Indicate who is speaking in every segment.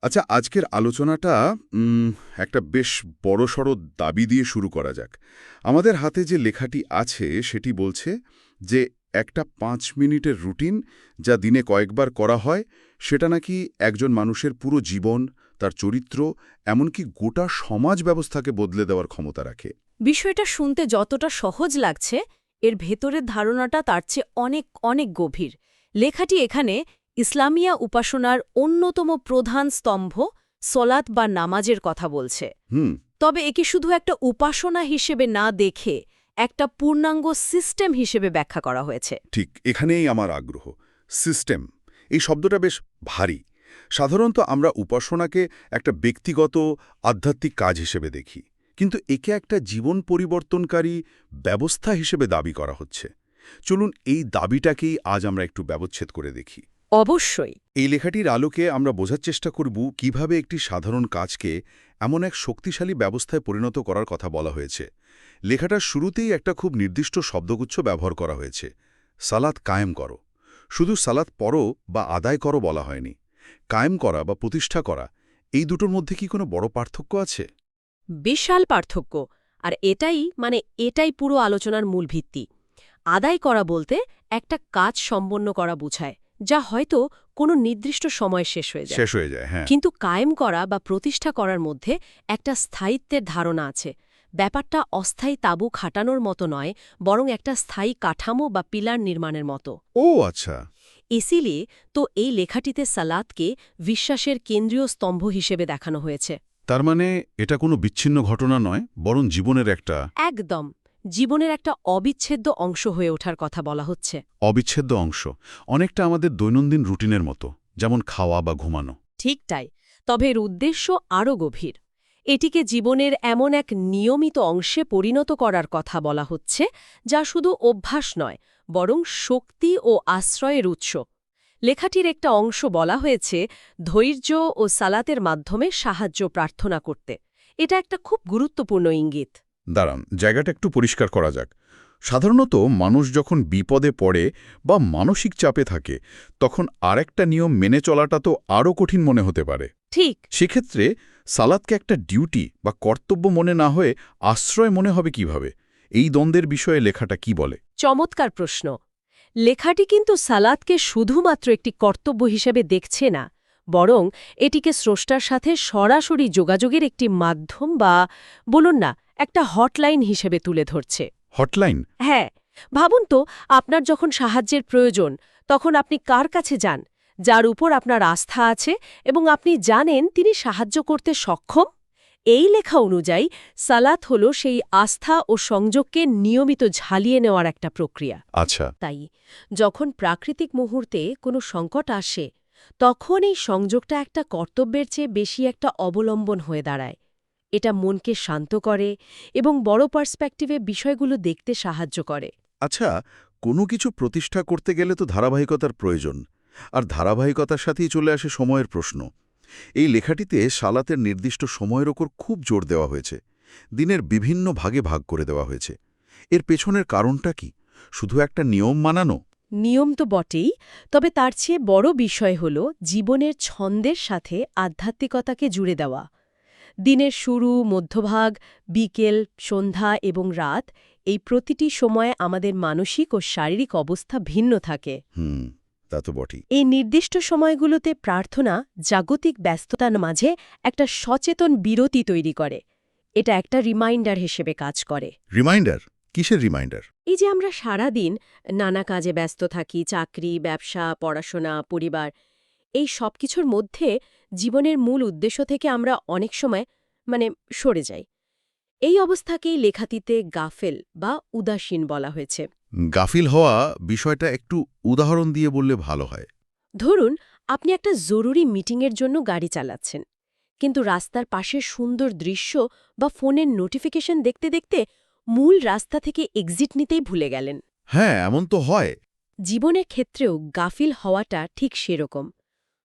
Speaker 1: আচ্ছা, আজকের আলোচনাটা একটা বেশ বড়সড় দাবি দিয়ে শুরু করা যাক। আমাদের হাতে যে লেখাটি আছে সেটি বলছে যে একটা ৫ মিনিটের রুটিন যা দিনে কয়েকবার করা হয়, সেটা নাকি একজন মানুষের পুরো জীবন, তার চরিত্র, এমনকি গোটা সমাজ ব্যবস্থাকে বদলে দেওয়ার ক্ষমতা রাখে।
Speaker 2: বিষয়টা শুনতে যতটা সহজ লাগছে, এর ভেতরের ধারণাটা তার চেয়ে অনেক অনেক গভীর। লেখাটি এখানে ইসলামিয়া উপাসনার অন্যতম প্রধান স্তম্ভ সলাত বা নামাজের কথা বলছে।
Speaker 1: হুম।
Speaker 2: তবে একে শুধু একটা উপাসনা হিসেবে না দেখে একটা পূর্ণাঙ্গ সিস্টেম হিসেবে ব্যাখ্যা করা হয়েছে।
Speaker 1: ঠিক এখানেই আমার আগ্রহ। সিস্টেম, এই শব্দটা বেশ ভারী। সাধারণত আমরা উপাসনাকে একটা ব্যক্তিগত আধ্যাত্মিক কাজ হিসেবে দেখি, কিন্তু একে একটা জীবন পরিবর্তনকারী ব্যবস্থা হিসেবে দাবি করা হচ্ছে। চলুন এই দাবিটাকেই আজ আমরা একটু ব্যবচ্ছেদ করে দেখি।
Speaker 2: অবশ্যই।
Speaker 1: এই লেখাটির আলোকে আমরা বোঝার চেষ্টা করব কিভাবে একটি সাধারণ কাজকে এমন এক শক্তিশালী ব্যবস্থায় পরিণত করার কথা বলা হয়েছে। লেখাটার শুরুতেই একটা খুব নির্দিষ্ট শব্দগুচ্ছ ব্যবহার করা হয়েছে, সালাত কায়েম করো। শুধু সালাত পড়ো বা আদায় করো বলা হয়নি। কায়েম করা বা প্রতিষ্ঠা করা, এই দুটোর মধ্যে কি কোনো বড় পার্থক্য আছে?
Speaker 2: বিশাল পার্থক্য। আর এটাই পুরো আলোচনার মূল ভিত্তি। আদায় করা বলতে একটা কাজ সম্পন্ন করা বোঝায়, যা হয়তো কোনো নির্দিষ্ট সময় শেষ হয়ে যায়।
Speaker 1: শেষ হয়ে যায়, হ্যাঁ।
Speaker 2: কিন্তু কায়েম করা বা প্রতিষ্ঠা করার মধ্যে একটা স্থায়িত্বের ধারণা আছে। ব্যাপারটা অস্থায়ী তাঁবু খাটানোর মতো নয়, বরং একটা স্থায়ী কাঠামো বা পিলার নির্মাণের মতো।
Speaker 1: ও আচ্ছা।
Speaker 2: ইসিলিয়ে তো এই লেখাটিতে সালাতকে বিশ্বাসের কেন্দ্রীয় স্তম্ভ হিসেবে দেখানো হয়েছে।
Speaker 1: তার মানে এটা কোনো বিচ্ছিন্ন ঘটনা নয়, বরং জীবনের একটা
Speaker 2: একদম জীবনের একটা অবিচ্ছেদ্য অংশ হয়ে ওঠার কথা বলা হচ্ছে।
Speaker 1: অবিচ্ছেদ্য অংশ, অনেকটা আমাদের দৈনন্দিন রুটিনের মতো, যেমন খাওয়া বা ঘুমানো।
Speaker 2: ঠিক তাই। তবে এর উদ্দেশ্য আরও গভীর। এটিকে জীবনের এমন এক নিয়মিত অংশে পরিণত করার কথা বলা হচ্ছে, যা শুধু অভ্যাস নয়, বরং শক্তি ও আশ্রয়ের উৎস। লেখাটির একটা অংশ বলা হয়েছে ধৈর্য ও সালাতের মাধ্যমে সাহায্য প্রার্থনা করতে। এটা একটা খুব গুরুত্বপূর্ণ ইঙ্গিত।
Speaker 1: দাঁড়ান, জায়গাটা একটু পরিষ্কার করা যাক। সাধারণত মানুষ যখন বিপদে পড়ে বা মানসিক চাপে থাকে, তখন আরেকটা নিয়ম মেনে চলাটা তো আরও কঠিন মনে হতে পারে।
Speaker 2: ঠিক।
Speaker 1: সেক্ষেত্রে সালাদকে একটা ডিউটি বা কর্তব্য মনে না হয়ে আশ্রয় মনে হবে কিভাবে? এই দ্বন্দ্বের বিষয়ে লেখাটা কি বলে?
Speaker 2: চমৎকার প্রশ্ন। লেখাটি কিন্তু সালাতকে শুধুমাত্র একটি কর্তব্য হিসেবে দেখছে না, বরং এটিকে স্রষ্টার সাথে সরাসরি যোগাযোগের একটি মাধ্যম বা বলুন না একটা হটলাইন হিসেবে তুলে ধরছে।
Speaker 1: হটলাইন?
Speaker 2: হ্যাঁ, ভাবুন তো, আপনার যখন সাহায্যের প্রয়োজন, তখন আপনি কার কাছে যান, যার উপর আপনার আস্থা আছে এবং আপনি জানেন তিনি সাহায্য করতে সক্ষম। এই লেখা অনুযায়ী সালাত হল সেই আস্থা ও সংযোগকে নিয়মিত ঝালিয়ে নেওয়ার একটা প্রক্রিয়া।
Speaker 1: আচ্ছা।
Speaker 2: তাই যখন প্রাকৃতিক মুহূর্তে কোনো সংকট আসে, তখন এই সংযোগটা একটা কর্তব্যের চেয়ে বেশি একটা অবলম্বন হয়ে দাঁড়ায়। এটা মনকে শান্ত করে এবং বড় পার্সপেক্টিভে বিষয়গুলো দেখতে সাহায্য করে।
Speaker 1: আচ্ছা, কোনো কিছু প্রতিষ্ঠা করতে গেলে তো ধারাবাহিকতার প্রয়োজন, আর ধারাবাহিকতার সাথেই চলে আসে সময়ের প্রশ্ন। এই লেখাটিতে সালাতের নির্দিষ্ট সময়ের ওপর খুব জোর দেওয়া হয়েছে, দিনের বিভিন্ন ভাগে ভাগ করে দেওয়া হয়েছে। এর পেছনের কারণটা কি? শুধু একটা নিয়ম মানানো?
Speaker 2: নিয়ম তো বটেই, তবে তার চেয়ে বড় বিষয় হল জীবনের ছন্দের সাথে আধ্যাত্মিকতাকে জুড়ে দেওয়া। দিনের শুরু, মধ্যভাগ, বিকেল, সন্ধ্যা এবং রাত, এই প্রতিটি সময়ে আমাদের মানসিক ও শারীরিক অবস্থা ভিন্ন থাকে।
Speaker 1: তা তো বটেই।
Speaker 2: এই নির্দিষ্ট সময়গুলোতে প্রার্থনা জাগতিক ব্যস্ততার মাঝে একটা সচেতন বিরতি তৈরি করে। এটা একটা রিমাইন্ডার হিসেবে কাজ করে।
Speaker 1: রিমাইন্ডার? কিসের রিমাইন্ডার?
Speaker 2: এই যে আমরা সারাদিন নানা কাজে ব্যস্ত থাকি, চাকরি, ব্যবসা, পড়াশোনা, পরিবার, এই সব কিছুর মধ্যে জীবনের মূল উদ্দেশ্য থেকে আমরা অনেক সময় সরে যাই। এই অবস্থাকেই লেখাটিতে গাফেল বা উদাসীন বলা হয়েছে।
Speaker 1: গাফিল হওয়া বিষয়টা একটু উদাহরণ দিয়ে বললে ভালো হয়।
Speaker 2: ধরুন, আপনি একটা জরুরি মিটিংয়ের জন্য গাড়ি চালাচ্ছেন, কিন্তু রাস্তার পাশে সুন্দর দৃশ্য বা ফোনের নোটিফিকেশন দেখতে দেখতে মূল রাস্তা থেকে এক্সিট নিতেই ভুলে গেলেন।
Speaker 1: হ্যাঁ, এমন তো হয়।
Speaker 2: জীবনের ক্ষেত্রেও গাফিল হওয়াটা ঠিক সেরকম।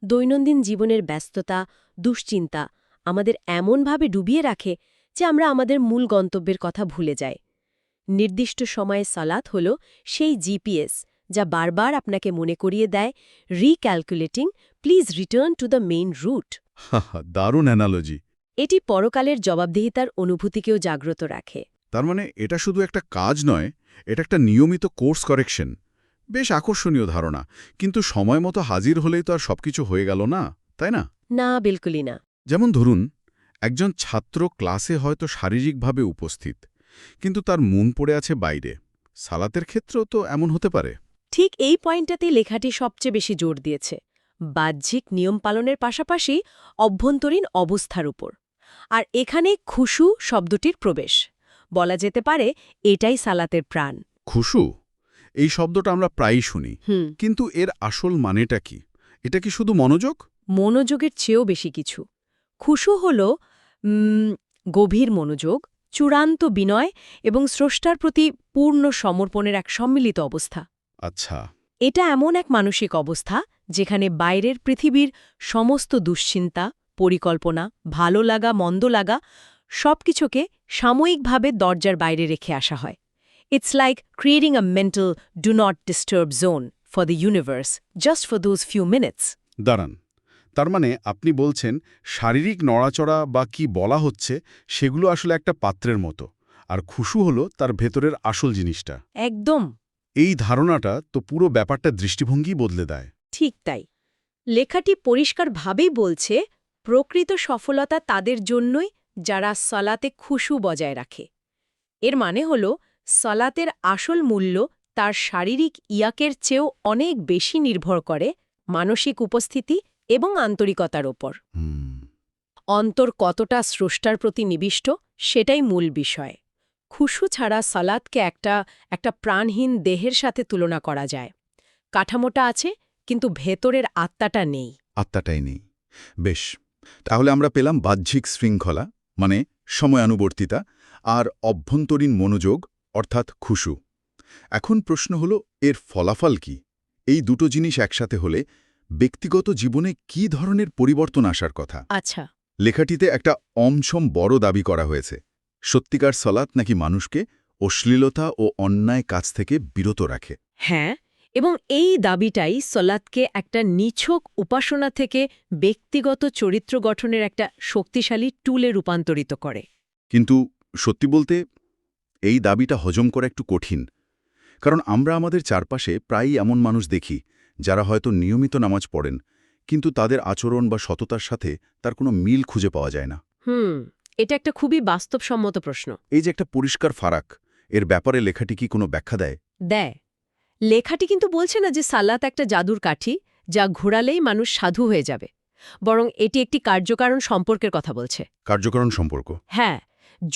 Speaker 2: দৈনন্দিন জীবনের ব্যস্ততা, দুশ্চিন্তা আমাদের এমনভাবে ডুবিয়ে রাখে যে আমরা আমাদের মূল গন্তব্যের কথা ভুলে যাই। নির্দিষ্ট সময়ে সালাত হল সেই জিপিএস, যা বারবার আপনাকে মনে করিয়ে দেয়, recalculating, please return to the main route.
Speaker 1: দারুণ অ্যানালজি।
Speaker 2: এটি পরকালের জবাবদিহিতার অনুভূতিকেও জাগ্রত রাখে।
Speaker 1: তার মানে এটা শুধু একটা কাজ নয়, এটা একটা নিয়মিত কোর্স কারেকশন। বেশ আকর্ষণীয় ধারণা, কিন্তু সময় মতো হাজির হলেই তো আর সবকিছু হয়ে গেল না, তাই না?
Speaker 2: না, বিলকুলই না।
Speaker 1: যেমন ধরুন, একজন ছাত্র ক্লাসে হয়তো শারীরিকভাবে উপস্থিত, কিন্তু তার মন পড়ে আছে বাইরে। সালাতের ক্ষেত্রেও তো এমন হতে পারে।
Speaker 2: ঠিক এই পয়েন্টটাতেই লেখাটি সবচেয়ে বেশি জোর দিয়েছে, বাহ্যিক নিয়ম পালনের পাশাপাশি অভ্যন্তরীণ অবস্থার উপর। আর এখানে খুশু শব্দটির প্রবেশ। বলা যেতে পারে এটাই সালাতের প্রাণ।
Speaker 1: খুশু, এই শব্দটা আমরা প্রায়ই শুনি,
Speaker 2: হুম
Speaker 1: কিন্তু এর আসল মানেটা কি? এটা কি শুধু মনোযোগ?
Speaker 2: মনোযোগের চেয়েও বেশি কিছু। খুশু হল গভীর মনোযোগ, চূড়ান্ত বিনয় এবং স্রষ্টার প্রতি পূর্ণ সমর্পণের এক সম্মিলিত অবস্থা।
Speaker 1: আচ্ছা।
Speaker 2: এটা এমন এক মানসিক অবস্থা যেখানে বাইরের পৃথিবীর সমস্ত দুশ্চিন্তা, পরিকল্পনা, ভালো লাগা মন্দ লাগা সবকিছুকে সাময়িকভাবে দরজার বাইরে রেখে আসা হয়। It's like creating a mental do not disturb zone for the universe just for those few minutes.
Speaker 1: দাঁড়ান, তার মানে আপনি বলছেন শারীরিক নড়াচড়া বা কি বলা হচ্ছে সেগুলো আসলে একটা পাত্রের মতো, আর খুশু হলো তার ভেতরের আসল জিনিসটা।
Speaker 2: একদম
Speaker 1: এই ধারণাটা তো পুরো ব্যাপারটা দৃষ্টিভঙ্গি বদলে দেয়।
Speaker 2: ঠিক তাই। লেখাটি পরিষ্কারভাবেই বলছে প্রকৃত সফলতা তাদের জন্যই যারা সলাতে খুশু বজায় রাখে। এর মানে হল সলাতের আসল মূল্য তার শারীরিক ইয়াকের চেয়েও অনেক বেশি নির্ভর করে মানসিক উপস্থিতি এবং আন্তরিকতার ওপর। অন্তর কতটা স্রষ্টার প্রতি নিবিষ্ট সেটাই মূল বিষয়। খুশু ছাড়া সালাতকে একটা প্রাণহীন দেহের সাথে তুলনা করা যায়। কাঠামোটা আছে, কিন্তু ভেতরের আত্মাটা নেই।
Speaker 1: আত্মাটাই নেই। বেশ, তাহলে আমরা পেলাম বাহ্যিক শৃঙ্খলা, মানে সময়ানুবর্তিতা, আর অভ্যন্তরীণ মনোযোগ অর্থাৎ খুশু। এখন প্রশ্ন হলো, এর ফলাফল কি? এই দুটো জিনিস একসাথে হলে ব্যক্তিগত জীবনে কি ধরনের পরিবর্তন আসার কথা?
Speaker 2: আচ্ছা,
Speaker 1: লেখাটিতে একটা অমসম বড় দাবি করা হয়েছে। সত্যিকার সলাত নাকি মানুষকে অশ্লীলতা ও অন্যায় কাজ থেকে বিরত রাখে।
Speaker 2: হ্যাঁ, এবং এই দাবিটাই সলাতকে একটা নিছক উপাসনা থেকে ব্যক্তিগত চরিত্র গঠনের একটা শক্তিশালী টুলে রূপান্তরিত করে।
Speaker 1: কিন্তু সত্যি বলতে এই দাবিটা হজম করা একটু কঠিন, কারণ আমরা আমাদের চারপাশে প্রায়ই এমন মানুষ দেখি যারা হয়তো নিয়মিত নামাজ পড়েন, কিন্তু তাদের আচরণ বা সততার সাথে তার কোনো মিল খুঁজে পাওয়া যায় না।
Speaker 2: এটা একটা খুবই বাস্তবসম্মত প্রশ্ন।
Speaker 1: এই যে একটা পরিষ্কার ফারাক, এর ব্যাপারে লেখাটি কি কোনো ব্যাখ্যা দেয়?
Speaker 2: দেয়। লেখাটি কিন্তু বলছে না যে সালাত একটা জাদুর কাঠি যা ঘোরালেই মানুষ সাধু হয়ে যাবে, বরং এটি একটি কার্যকারণ সম্পর্কের কথা বলছে।
Speaker 1: কার্যকরণ সম্পর্ক?
Speaker 2: হ্যাঁ,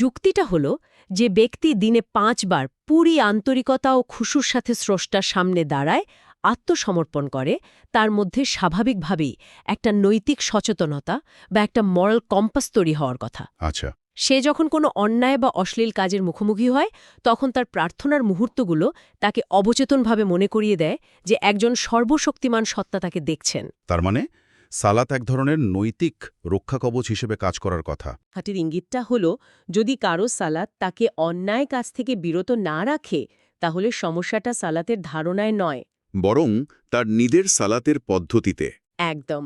Speaker 2: যুক্তিটা হলো যে ব্যক্তি দিনে 5 বার পুরি আন্তরিকতা ও খুশুর সাথে স্রষ্টার সামনে দাঁড়ায়, আত্মসমর্পণ করে, তার মধ্যে স্বাভাবিকভাবেই একটা নৈতিক সচেতনতা বা একটা মরাল কম্পাস তৈরি হওয়ার কথা।
Speaker 1: আচ্ছা।
Speaker 2: সে যখন কোনো অন্যায় বা অশ্লীল কাজের মুখোমুখি হয়, তখন তার প্রার্থনার মুহূর্তগুলো তাকে অবচেতনভাবে মনে করিয়ে দেয় যে একজন সর্বশক্তিমান সত্তা তাকে দেখছেন।
Speaker 1: তার মানে সালাত এক ধরনের নৈতিক রক্ষাকবচ হিসেবে কাজ করার কথা।
Speaker 2: হাটির ইঙ্গিতটা হলো, যদি কারো সালাত তাকে অন্যায় কাজ থেকে বিরত না রাখে, তাহলে সমস্যাটা সালাতের ধারণায় নয়,
Speaker 1: বরং তার নিজের সালাতের পদ্ধতিতে।
Speaker 2: একদম।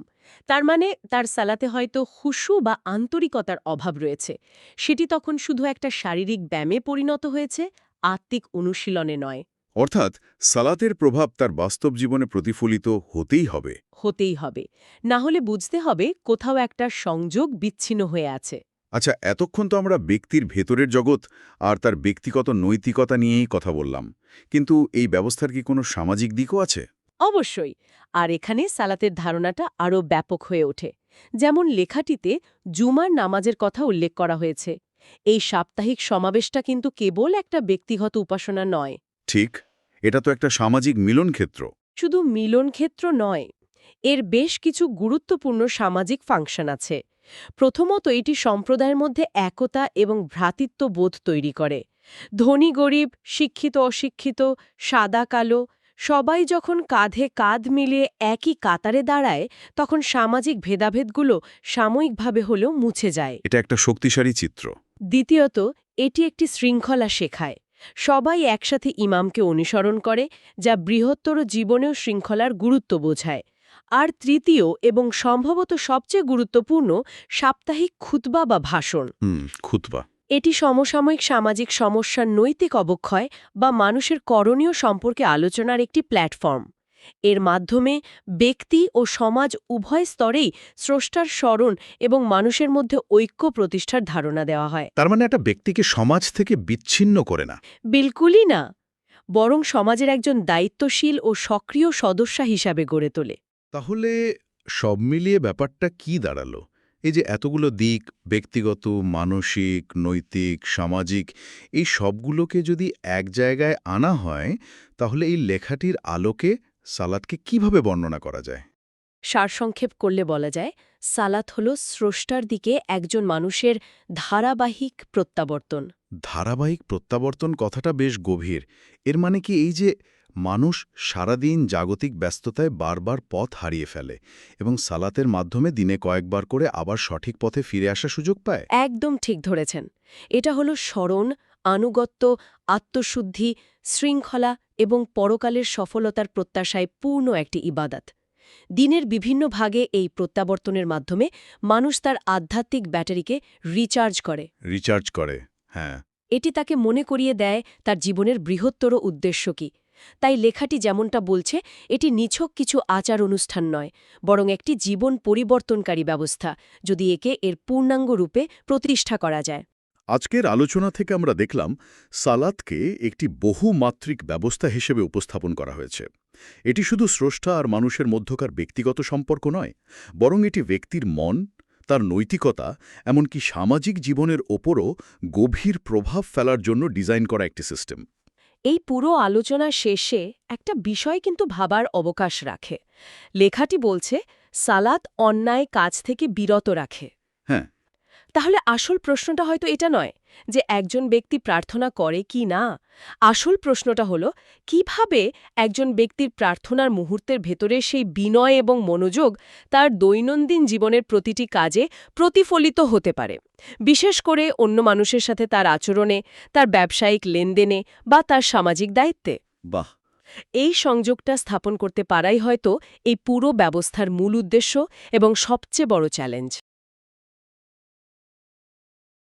Speaker 2: তার মানে তার সালাতে হয়তো খুশু বা আন্তরিকতার অভাব রয়েছে। সেটি তখন শুধু একটা শারীরিক ব্যায়ামে পরিণত হয়েছে, আত্মিক অনুশীলনে নয়।
Speaker 1: অর্থাৎ সালাতের প্রভাব তার বাস্তব জীবনে প্রতিফলিত হতেই হবে।
Speaker 2: হতেই হবে, না হলে বুঝতে হবে কোথাও একটা সংযোগ বিচ্ছিন্ন হয়ে আছে।
Speaker 1: আচ্ছা, এতক্ষণ তো আমরা ব্যক্তির ভেতরের জগৎ আর তার ব্যক্তিগত নৈতিকতা নিয়েই কথা বললাম, কিন্তু এই ব্যবস্থার কি কোনো সামাজিক দিকও আছে?
Speaker 2: অবশ্যই। আর এখানে সালাতের ধারণাটা আরও ব্যাপক হয়ে ওঠে। যেমন লেখাটিতে জুমার নামাজের কথা উল্লেখ করা হয়েছে। এই সাপ্তাহিক সমাবেশটা কিন্তু কেবল একটা ব্যক্তিগত উপাসনা নয়।
Speaker 1: ঠিক, এটা তো একটা সামাজিক মিলনক্ষেত্র।
Speaker 2: শুধু মিলনক্ষেত্র নয়, এর বেশ কিছু গুরুত্বপূর্ণ সামাজিক ফাংশন আছে। প্রথমত, এটি সম্প্রদায়ের মধ্যে একতা এবং ভ্রাতৃত্ববোধ তৈরি করে। ধনী গরিব, শিক্ষিত অশিক্ষিত, সাদা কালো সবাই যখন কাঁধে কাঁধ মিলিয়ে একই কাতারে দাঁড়ায়, তখন সামাজিক ভেদাভেদগুলো সাময়িকভাবে হলেও মুছে যায়।
Speaker 1: এটা একটা শক্তিশালী চিত্র।
Speaker 2: দ্বিতীয়ত, এটি একটি শৃঙ্খলা শেখায়। সবাই একসাথে ইমামকে অনুসরণ করে, যা বৃহত্তর জীবনেও শৃঙ্খলার গুরুত্ব বোঝায়। আর তৃতীয় এবং সম্ভবত সবচেয়ে গুরুত্বপূর্ণ সাপ্তাহিক খুতবা বা ভাষণ।
Speaker 1: খুতবা।
Speaker 2: এটি সমসাময়িক সামাজিক সমস্যার নৈতিক অবক্ষয় বা মানুষের করণীয় সম্পর্কে আলোচনার একটি প্ল্যাটফর্ম। এর মাধ্যমে ব্যক্তি ও সমাজ উভয় স্তরেই স্রষ্টার স্মরণ এবং মানুষের মধ্যে ঐক্য প্রতিষ্ঠার ধারণা দেওয়া হয়।
Speaker 1: তার মানে একটা ব্যক্তিকে সমাজ থেকে বিচ্ছিন্ন করে না।
Speaker 2: বিলকুলই না, বরং সমাজের একজন দায়িত্বশীল ও সক্রিয় সদস্য হিসাবে গড়ে তোলে।
Speaker 1: তাহলে সব মিলিয়ে ব্যাপারটা কি দাঁড়ালো? এই যে এতগুলো দিক, ব্যক্তিগত, মানসিক, নৈতিক, সামাজিক, এই সবগুলোকে যদি এক জায়গায় আনা হয়, তাহলে এই লেখাটির আলোকে সালাদকে কিভাবে বর্ণনা করা যায়?
Speaker 2: সারসংক্ষেপ করলে বলা যায়, সালাত হল স্রষ্টার দিকে একজন মানুষের ধারাবাহিক প্রত্যাবর্তন।
Speaker 1: ধারাবাহিক প্রত্যাবর্তন কথাটা বেশ গভীর। এর মানে কি এই যে মানুষ সারাদিন জাগতিক ব্যস্ততায় বারবার পথ হারিয়ে ফেলে এবং সালাতের মাধ্যমে দিনে কয়েকবার করে আবার সঠিক পথে ফিরে আসার সুযোগ পায়?
Speaker 2: একদম ঠিক ধরেছেন। এটা হলো স্মরণ, আনুগত্য, আত্মশুদ্ধি, শৃঙ্খলা এবং পরকালের সফলতার প্রত্যাশায় পূর্ণ একটি ইবাদত। দিনের বিভিন্ন ভাগে এই প্রত্যাবর্তনের মাধ্যমে মানুষ তার আধ্যাত্মিক ব্যাটারিকে রিচার্জ করে।
Speaker 1: রিচার্জ করে, হ্যাঁ।
Speaker 2: এটি তাকে মনে করিয়ে দেয় তার জীবনের বৃহত্তর উদ্দেশ্য কি। তাই লেখাটি যেমনটা বলছে, এটি নিছক কিছু আচার অনুষ্ঠান নয়, বরং একটি জীবন পরিবর্তনকারী ব্যবস্থা, যদি একে এর পূর্ণাঙ্গ রূপে প্রতিষ্ঠা করা যায়।
Speaker 1: আজকের আলোচনা থেকে আমরা দেখলাম সালাতকে একটি বহুমাত্রিক ব্যবস্থা হিসেবে উপস্থাপন করা হয়েছে। এটি শুধু স্রষ্টা আর মানুষের মধ্যকার ব্যক্তিগত সম্পর্ক নয়, বরং এটি ব্যক্তির মন, তার নৈতিকতা, এমনকি সামাজিক জীবনের ওপরও গভীর প্রভাব ফেলার জন্য ডিজাইন করা একটি সিস্টেম।
Speaker 2: এই পুরো আলোচনা শেষে একটা বিষয় কিন্তু ভাবার অবকাশ রাখে। লেখাটি বলছে, সালাত অন্যায় কাজ থেকে বিরত রাখে।
Speaker 1: হ্যাঁ।
Speaker 2: তাহলে আসল প্রশ্নটা হয়তো এটা নয় যে একজন ব্যক্তি প্রার্থনা করে কি না। আসল প্রশ্নটা হলো, কিভাবে একজন ব্যক্তির প্রার্থনার মুহূর্তের ভেতরে সেই বিনয় এবং মনোযোগ তার দৈনন্দিন জীবনের প্রতিটি কাজে প্রতিফলিত হতে পারে, বিশেষ করে অন্য মানুষের সাথে তার আচরণে, তার ব্যবসায়িক লেনদেনে বা তার সামাজিক দায়িত্বে।
Speaker 1: বাহ!
Speaker 2: এই সংযোগটা স্থাপন করতে পারাই হয়তো এই পুরো ব্যবস্থার মূল উদ্দেশ্য এবং সবচেয়ে বড় চ্যালেঞ্জ।